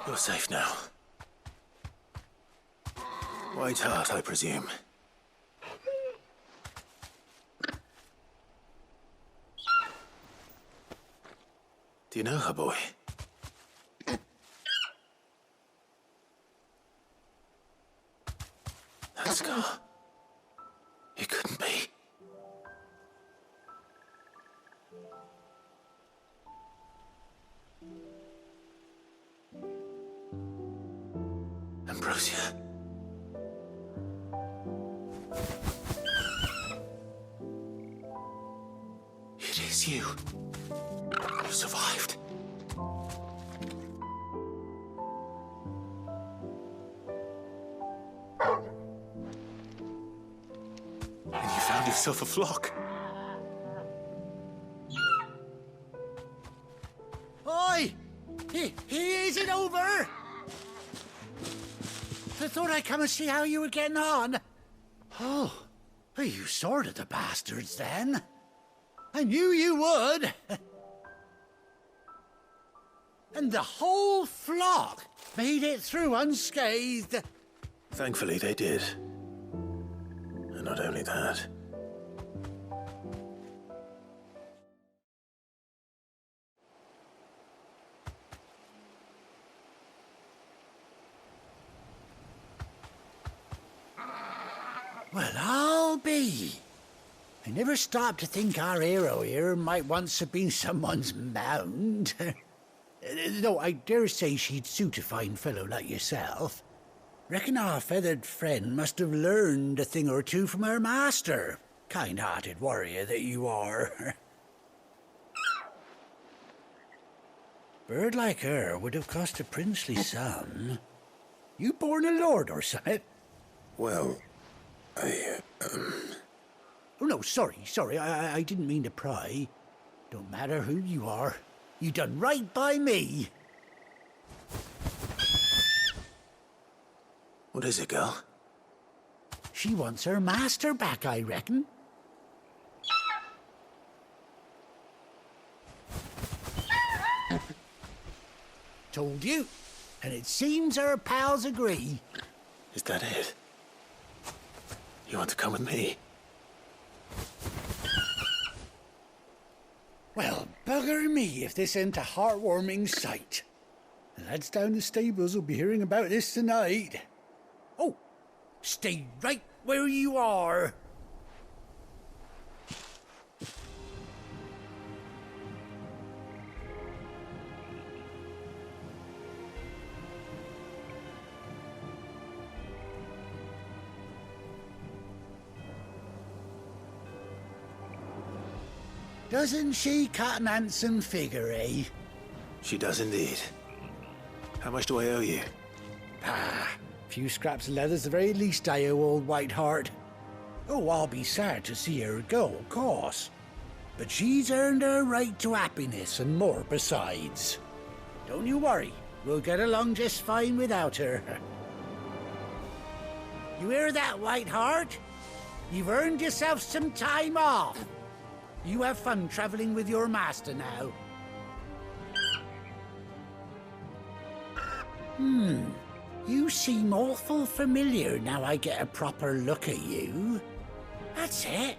You're safe now. White Hart, I presume. Do you know her, boy? That scar. It couldn't be. Ambrosia. It is you. You survived. And you found yourself a flock. Oi! He isn't over! I thought I'd come and see how you were getting on. Oh, well, you sorted the bastards then. I knew you would. And the whole flock made it through unscathed. Thankfully, they did. And not only that. Well, I'll be. I never stopped to think our hero here might once have been someone's mount. Though I dare say she'd suit a fine fellow like yourself. Reckon our feathered friend must have learned a thing or two from her master. Kind-hearted warrior that you are. Bird like her would have cost a princely sum. You born a lord or something? Well, Oh, no, sorry. I didn't mean to pry. Don't matter who you are. You done right by me. What is it, girl? She wants her master back, I reckon. Told you. And it seems her pals agree. Is that it? You want to come with me? Well, bugger me if this ain't a heartwarming sight. The lads down the stables will be hearing about this tonight. Oh, stay right where you are. Doesn't she cut an handsome figure, eh? She does indeed. How much do I owe you? Ah, a few scraps of leather's the very least I owe old White Hart. Oh, I'll be sad to see her go, of course. But she's earned her right to happiness and more besides. Don't you worry, we'll get along just fine without her. You hear that, White Hart? You've earned yourself some time off. You have fun traveling with your master now. You seem awful familiar now I get a proper look at you. That's it.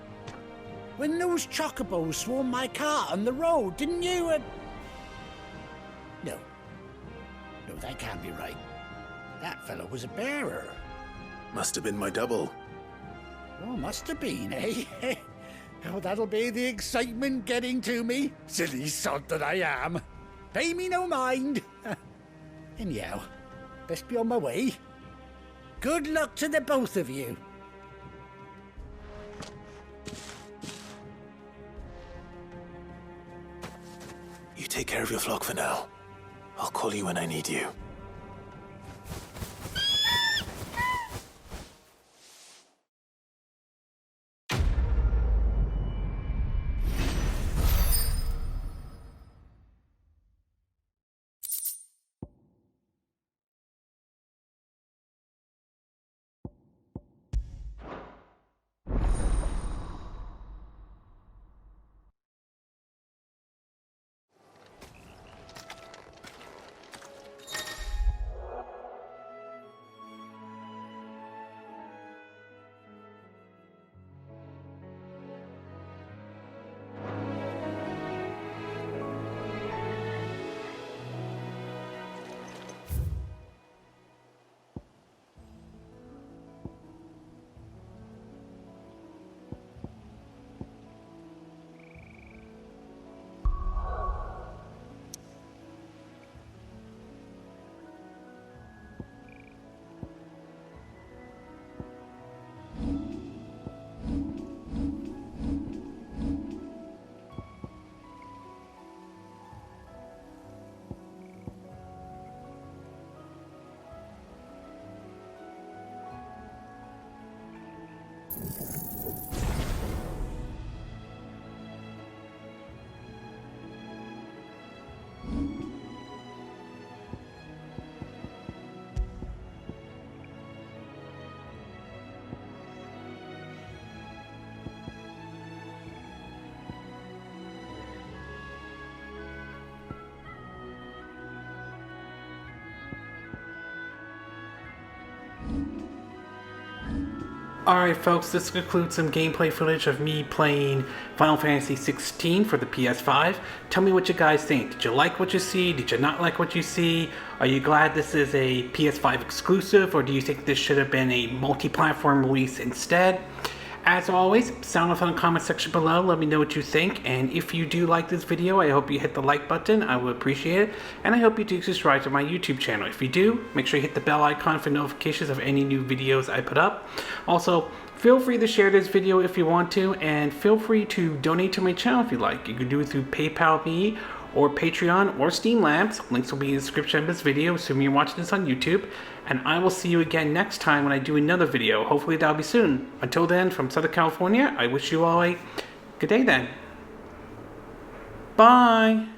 When those chocobos swarmed my cart on the road, didn't you? No, that can't be right. That fellow was a bearer. Must have been my double. Oh, must have been, eh? Oh, that'll be the excitement getting to me. Silly sod that I am. Pay me no mind. Anyhow, best be on my way. Good luck to the both of you. You take care of your flock for now. I'll call you when I need you. Alright folks, this concludes some gameplay footage of me playing Final Fantasy 16 for the PS5. Tell me what you guys think. Did you like what you see? Did you not like what you see? Are you glad this is a PS5 exclusive, or do you think this should have been a multi-platform release instead? As always, sound off in the comment section below. Let me know what you think. And if you do like this video, I hope you hit the like button. I would appreciate it. And I hope you do subscribe to my YouTube channel. If you do, make sure you hit the bell icon for notifications of any new videos I put up. Also, feel free to share this video if you want to. And feel free to donate to my channel if you like. You can do it through PayPal Me, or Patreon, or Steam Labs. Links will be in the description of this video, assuming you're watching this on YouTube. And I will see you again next time when I do another video. Hopefully that'll be soon. Until then, from Southern California, I wish you all a good day then. Bye!